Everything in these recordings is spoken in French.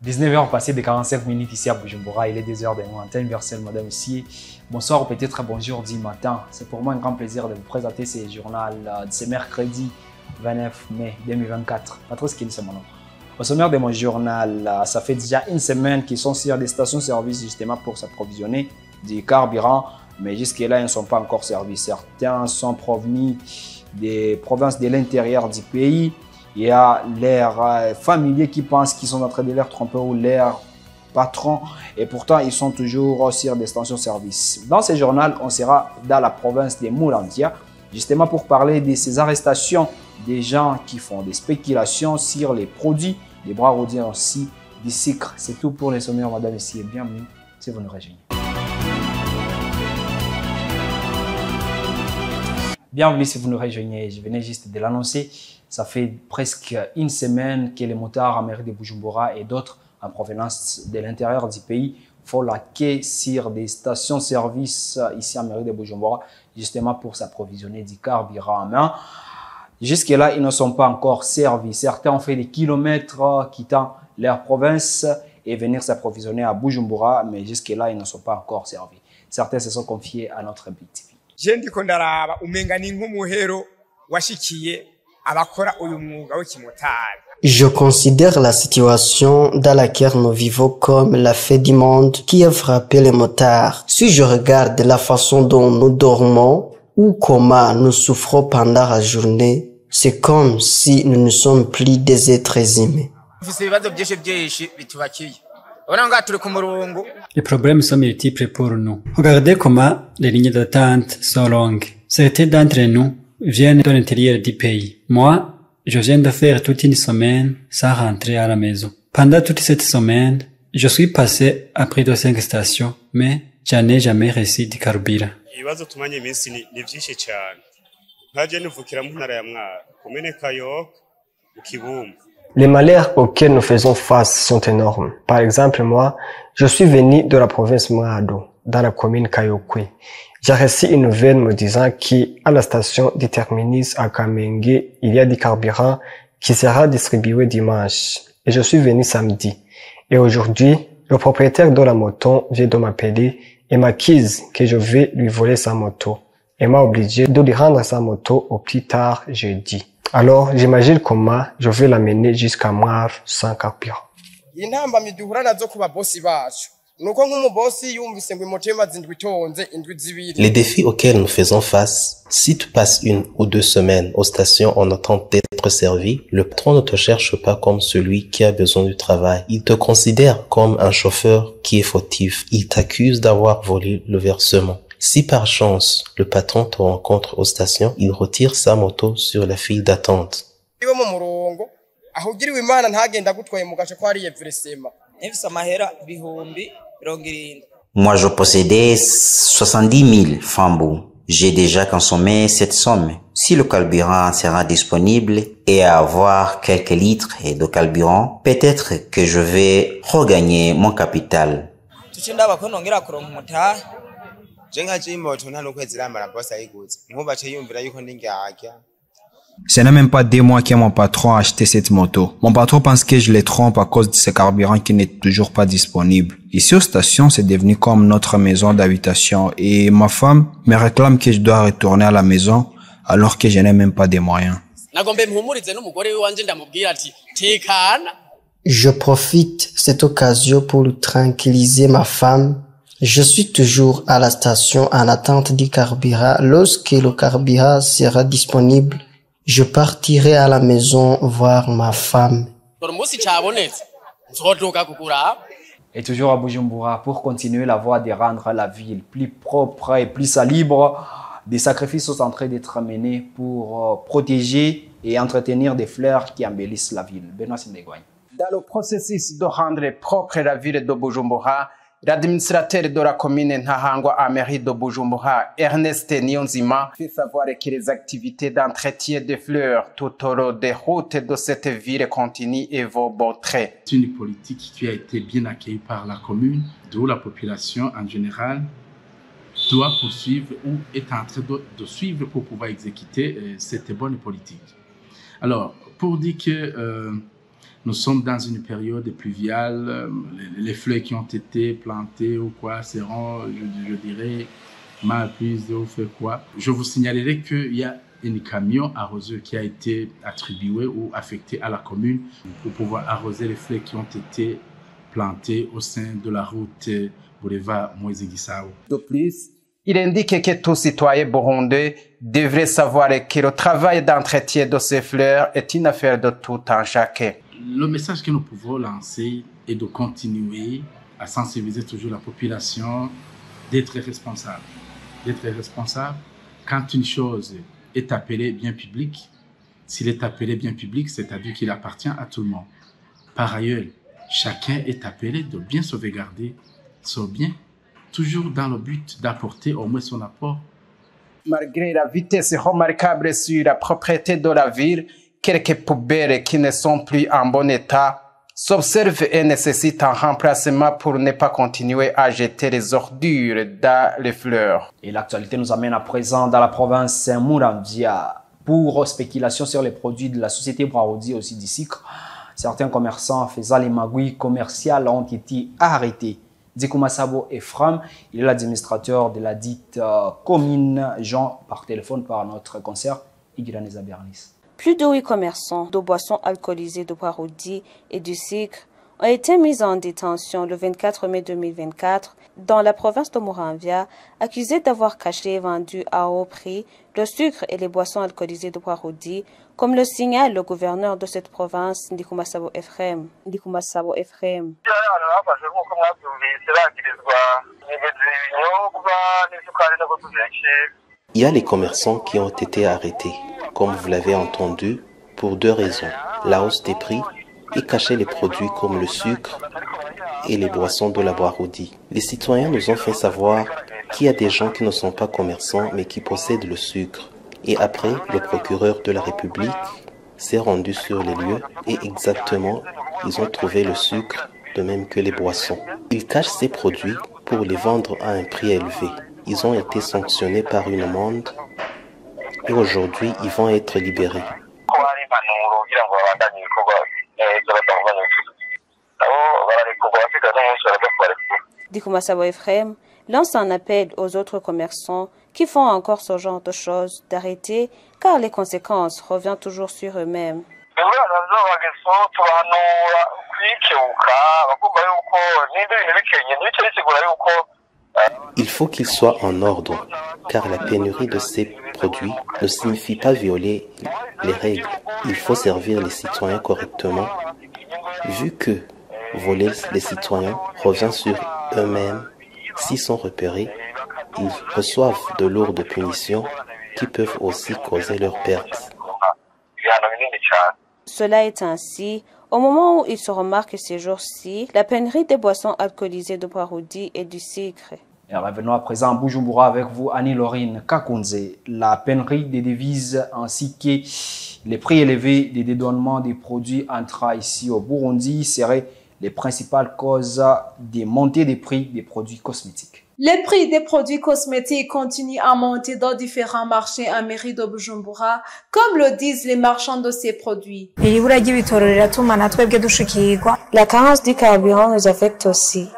19h passées de 45 minutes ici à Bujumbura, il est 2h de matin, universel, madame ici. Bonsoir ou peut-être bonjour du matin. C'est pour moi un grand plaisir de vous présenter ce journal de ce mercredi 29 mai 2024. Patrice Kini, c'est mon nom. Au sommaire de mon journal, ça fait déjà une semaine qu'ils sont sur des stations-service justement pour s'approvisionner du carburant, mais jusque-là, ils ne sont pas encore servis. Certains sont provenus des provinces de l'intérieur du pays. Il y a leurs familiers qui pensent qu'ils sont en train de les tromper ou leurs patrons et pourtant ils sont toujours sur des stations-service. Dans ce journal, on sera dans la province de Moulandia justement pour parler de ces arrestations des gens qui font des spéculations sur les produits, les bras rodés aussi, du sucre. C'est tout pour les sommaires, madame et messieurs. Bienvenue si vous nous rejoignez. Bienvenue si vous nous rejoignez. Je venais juste de l'annoncer. Ça fait presque une semaine que les motards en mairie de Bujumbura et d'autres en provenance de l'intérieur du pays font la quai sur des stations-service ici en mairie de Bujumbura, justement pour s'approvisionner du carburant en main. Jusque-là, ils ne sont pas encore servis. Certains ont fait des kilomètres quittant leur province et venir s'approvisionner à Bujumbura, mais jusque-là, ils ne sont pas encore servis. Certains se sont confiés à notre BTV. Je considère la situation dans laquelle nous vivons comme la fin du monde qui a frappé les motards. Si je regarde la façon dont nous dormons ou comment nous souffrons pendant la journée, c'est comme si nous ne sommes plus des êtres humains. Les problèmes sont multiples pour nous. Regardez comment les lignes d'attente sont longues. Certains d'entre nous viennent de l'intérieur du pays. Moi, je viens de faire toute une semaine sans rentrer à la maison. Pendant toute cette semaine, je suis passé à près de 5 stations, mais je n'ai jamais reçu de carburant. Les malheurs auxquels nous faisons face sont énormes. Par exemple, moi, je suis venu de la province Mwado, dans la commune Kayokwe. J'ai reçu une nouvelle me disant qu'à la station du terminus à Kamenge, il y a du carburant qui sera distribué dimanche. Et je suis venu samedi. Et aujourd'hui, le propriétaire de la moto vient de m'appeler et m'accuse que je vais lui voler sa moto. Et m'a obligé de lui rendre sa moto au plus tard jeudi. Alors, j'imagine comment je vais l'amener jusqu'à Mwar sans carburant. Les défis auxquels nous faisons face, si tu passes 1 ou 2 semaines aux stations en attente d'être servi, le patron ne te cherche pas comme celui qui a besoin du travail. Il te considère comme un chauffeur qui est fautif. Il t'accuse d'avoir volé le versement. Si par chance, le patron te rencontre aux stations, il retire sa moto sur la file d'attente. Moi, je possédais 70 000 fambous. J'ai déjà consommé cette somme. Si le carburant sera disponible et avoir quelques litres de carburant, peut-être que je vais regagner mon capital. Ce n'est même pas 2 mois que mon patron a acheté cette moto. Mon patron pense que je les trompe à cause de ce carburant qui n'est toujours pas disponible. Ici aux stations, c'est devenu comme notre maison d'habitation et ma femme me réclame que je dois retourner à la maison alors que je n'ai même pas de moyens. Je profite de cette occasion pour tranquilliser ma femme. Je suis toujours à la station en attente du carburant. Lorsque le carburant sera disponible, je partirai à la maison voir ma femme. Et toujours à Bujumbura, pour continuer la voie de rendre la ville plus propre et plus libre, des sacrifices sont en train d'être menés pour protéger et entretenir des fleurs qui embellissent la ville. Benoît Sindegouagne. Dans le processus de rendre propre la ville de Bujumbura, l'administrateur de la commune Ntahangwa à mairie de Bujumbura, Ernest Niyonzima, fait savoir que les activités d'entretien des fleurs tout au long des routes de cette ville continuent et vont bon trait. C'est une politique qui a été bien accueillie par la commune, d'où la population en général doit poursuivre ou est en train de suivre pour pouvoir exécuter cette bonne politique. Alors, pour dire que Nous sommes dans une période pluviale. Les fleurs qui ont été plantées ou quoi seront, je dirais, mal prises ou fait quoi. Je vous signalerai qu'il y a un camion arroseur qui a été attribué ou affecté à la commune pour pouvoir arroser les fleurs qui ont été plantées au sein de la route boulevard Moïse Guissao. De plus, il indique que tout citoyen burundais devrait savoir que le travail d'entretien de ces fleurs est une affaire de tout un chacun. Le message que nous pouvons lancer est de continuer à sensibiliser toujours la population, d'être responsable. D'être responsable quand une chose est appelée bien public. S'il est appelé bien public, c'est-à-dire qu'il appartient à tout le monde. Par ailleurs, chacun est appelé de bien sauvegarder son bien, toujours dans le but d'apporter au moins son apport. Malgré la vitesse remarquable sur la propriété de la ville, quelques poubelles qui ne sont plus en bon état s'observent et nécessitent un remplacement pour ne pas continuer à jeter les ordures dans les fleurs. Et l'actualité nous amène à présent dans la province Saint-Mourandia. Pour spéculation sur les produits de la société Brarodi aussi du sucre, certains commerçants faisant les magouilles commerciales ont été arrêtés. Dikouma Sabo Ephraim, il est l'administrateur de la dite commune Jean par téléphone par notre concert Igraneza Bernis. Plus de 8 commerçants de boissons alcoolisées de Brarodi et du sucre ont été mis en détention le 24 mai 2024 dans la province de Mouranvia, accusés d'avoir caché et vendu à haut prix le sucre et les boissons alcoolisées de Brarodi, comme le signale le gouverneur de cette province, Dikouma Sabo Ephraim. Il y a les commerçants qui ont été arrêtés, comme vous l'avez entendu, pour 2 raisons. La hausse des prix et cacher les produits comme le sucre et les boissons de la Brarodi. Les citoyens nous ont fait savoir qu'il y a des gens qui ne sont pas commerçants mais qui possèdent le sucre. Et après, le procureur de la République s'est rendu sur les lieux et exactement, ils ont trouvé le sucre de même que les boissons. Ils cachent ces produits pour les vendre à un prix élevé. Ils ont été sanctionnés par une amende et aujourd'hui, ils vont être libérés. Dikouma Sabo Ephraim lance un appel aux autres commerçants qui font encore ce genre de choses d'arrêter car les conséquences reviennent toujours sur eux-mêmes. Il faut qu'ils soient en ordre, car la pénurie de ces produits ne signifie pas violer les règles. Il faut servir les citoyens correctement, vu que voler les citoyens revient sur eux-mêmes. S'ils sont repérés, ils reçoivent de lourdes punitions qui peuvent aussi causer leur perte. Cela est ainsi. Au moment où il se remarque ces jours-ci, la pénurie des boissons alcoolisées de Brarodi et du sucre. Et revenons à présent à Bujumbura avec vous, Annie-Laurine Kakunze. La pénurie des devises ainsi que les prix élevés des dédouanements des produits entrant ici au Burundi seraient les principales causes des montées des prix des produits cosmétiques. Les prix des produits cosmétiques continuent à monter dans différents marchés en mairie de Bujumbura, comme le disent les marchands de ces produits. La carence du carburant nous affecte aussi.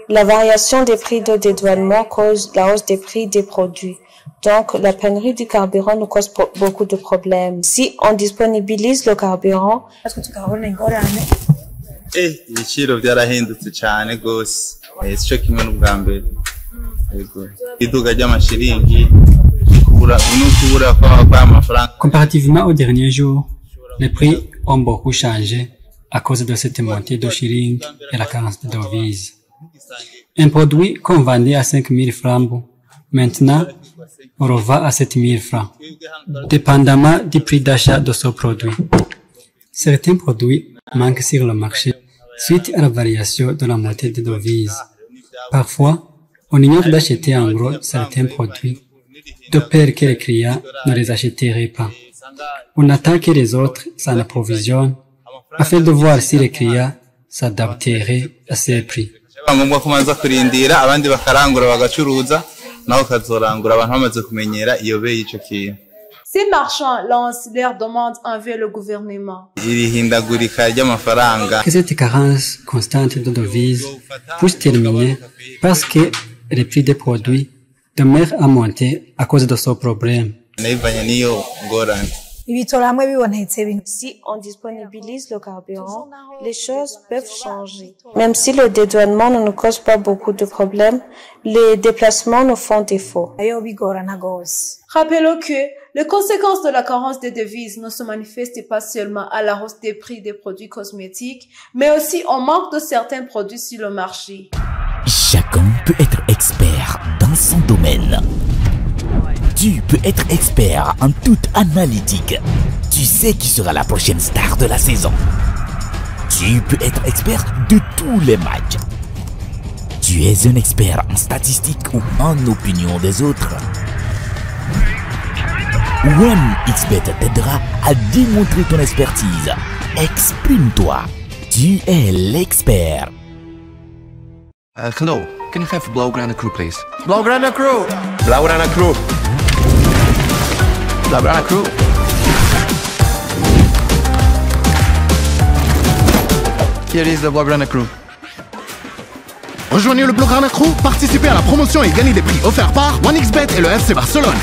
La variation des prix de dédouanement cause la hausse des prix des produits. Donc, la pénurie du carburant nous cause beaucoup de problèmes. Si on disponibilise le carburant, ibiciro byarahindutse cyane gose cyo kimwe n'ubwa mbere iduga ry'amashiringi kubura kw'amafaranga. Comparativement aux derniers jours, les prix ont beaucoup changé à cause de cette montée de shilling et la carence de devises. Un produit qu'on vendait à 5 000 francs, maintenant, on revend à 7 000 francs, dépendamment du prix d'achat de ce produit. Certains produits manquent sur le marché suite à la variation de la montée des devises. Parfois, on ignore d'acheter en gros certains produits, de peur que les clients ne les achèteraient pas. On attend que les autres s'en approvisionnent afin de voir si les clients s'adapteraient à ces prix. ngombwa ko manza kurindira abandi bakarangura bagacuruza naho kazorangura abantu bamaze kumenyera iyo be y'ico kintu. Ces marchands lancent leurs demandes envers le gouvernement. Que cette carence constante de devises puisse terminer parce que les prix des produits demeurent à monter à cause de ce problème. Si on disponibilise le carburant, les choses peuvent changer. Même si le dédouanement ne nous cause pas beaucoup de problèmes, les déplacements nous font défaut. Rappelons que les conséquences de la carence des devises ne se manifestent pas seulement à la hausse des prix des produits cosmétiques, mais aussi au manque de certains produits sur le marché. Chacun peut être expert dans son domaine. Tu peux être expert en toute analytique. Tu sais qui sera la prochaine star de la saison. Tu peux être expert de tous les matchs. Tu es un expert en statistiques ou en opinion des autres. OneXBet t'aidera à démontrer ton expertise. Exprime-toi. Tu es l'expert. Hello, can you have Blaugrana Crew, please? Blaugrana Crew! Blaugrana Crew! Blaugrana Crew! Here is the Blaugrana Crew. Rejoignez le Blaugrana Crew, participez à la promotion et gagnez des prix offerts par OneXBet et le FC Barcelone.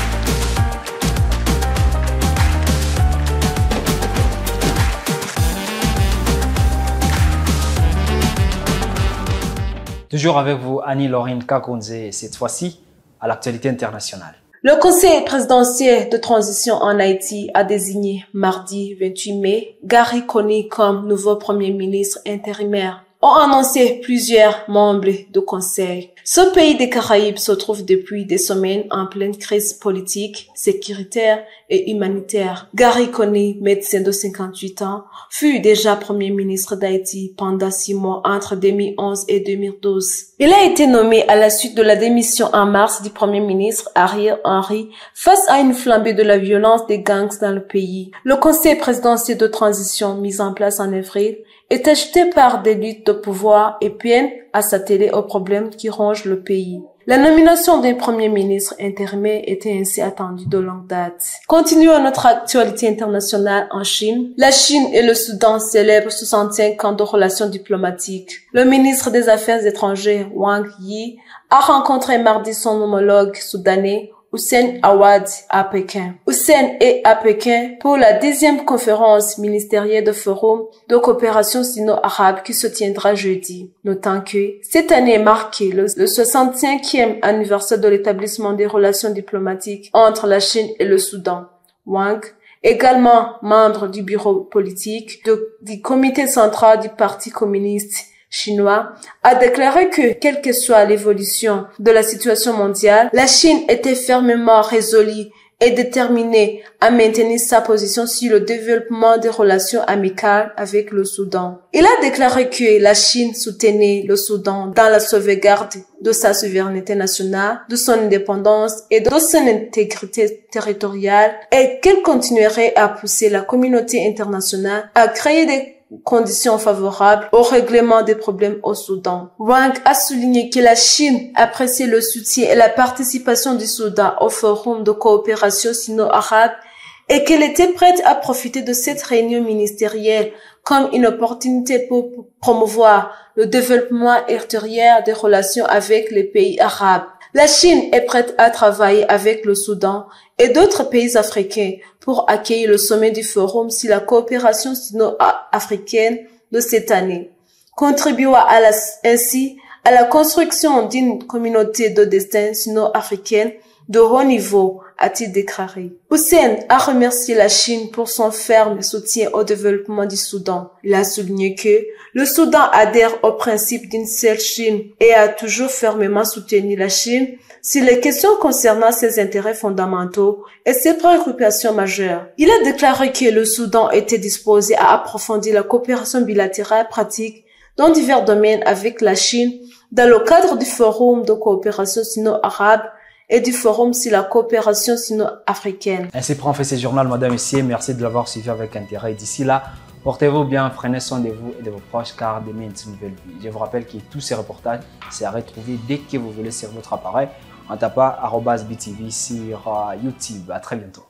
Toujours avec vous, Annie-Laurine Kakonze, cette fois-ci à l'actualité internationale. Le Conseil présidentiel de transition en Haïti a désigné mardi 28 mai Gary Coney comme nouveau Premier ministre intérimaire. Ont annoncé plusieurs membres du Conseil. Ce pays des Caraïbes se trouve depuis des semaines en pleine crise politique, sécuritaire et humanitaire. Gary Coney, médecin de 58 ans, fut déjà Premier ministre d'Haïti pendant 6 mois entre 2011 et 2012. Il a été nommé à la suite de la démission en mars du Premier ministre Ariel Henry face à une flambée de la violence des gangs dans le pays. Le Conseil présidentiel de transition mis en place en avril est agité par des luttes de pouvoir et peine à s'atteler aux problèmes qui rongent le pays. La nomination d'un Premier ministre intérimaire était ainsi attendue de longue date. Continuons notre actualité internationale en Chine. La Chine et le Soudan célèbrent 65 ans de relations diplomatiques. Le ministre des Affaires étrangères, Wang Yi, a rencontré mardi son homologue soudanais, Hussein Awad à Pékin. Hussein est à Pékin pour la 10e conférence ministérielle de forum de coopération sino-arabe qui se tiendra jeudi. Notant que cette année est marquée le 65e anniversaire de l'établissement des relations diplomatiques entre la Chine et le Soudan. Wang, également membre du bureau politique du comité central du Parti communiste chinois, a déclaré que, quelle que soit l'évolution de la situation mondiale, la Chine était fermement résolue et déterminée à maintenir sa position sur le développement des relations amicales avec le Soudan. Il a déclaré que la Chine soutenait le Soudan dans la sauvegarde de sa souveraineté nationale, de son indépendance et de son intégrité territoriale et qu'elle continuerait à pousser la communauté internationale à créer des conditions favorables au règlement des problèmes au Soudan. Wang a souligné que la Chine apprécie le soutien et la participation du Soudan au forum de coopération sino-arabe et qu'elle était prête à profiter de cette réunion ministérielle comme une opportunité pour promouvoir le développement ultérieur des relations avec les pays arabes. La Chine est prête à travailler avec le Soudan et d'autres pays africains pour accueillir le sommet du Forum sur la coopération sino-africaine de cette année, contribuant ainsi à la construction d'une communauté de destin sino-africaine de haut niveau, a-t-il déclaré. Hussein a remercié la Chine pour son ferme soutien au développement du Soudan. Il a souligné que le Soudan adhère au principe d'une seule Chine et a toujours fermement soutenu la Chine sur les questions concernant ses intérêts fondamentaux et ses préoccupations majeures. Il a déclaré que le Soudan était disposé à approfondir la coopération bilatérale pratique dans divers domaines avec la Chine dans le cadre du Forum de coopération sino-arabe et du Forum sur la coopération sino-africaine. Ainsi prend fait ce journal, madame et messieurs. Merci de l'avoir suivi avec intérêt. D'ici là, portez-vous bien, prenez soin de vous et de vos proches car demain est une nouvelle vie. Je vous rappelle que tous ces reportages, c'est à retrouver dès que vous voulez sur votre appareil en tapant @BTV sur YouTube. À très bientôt.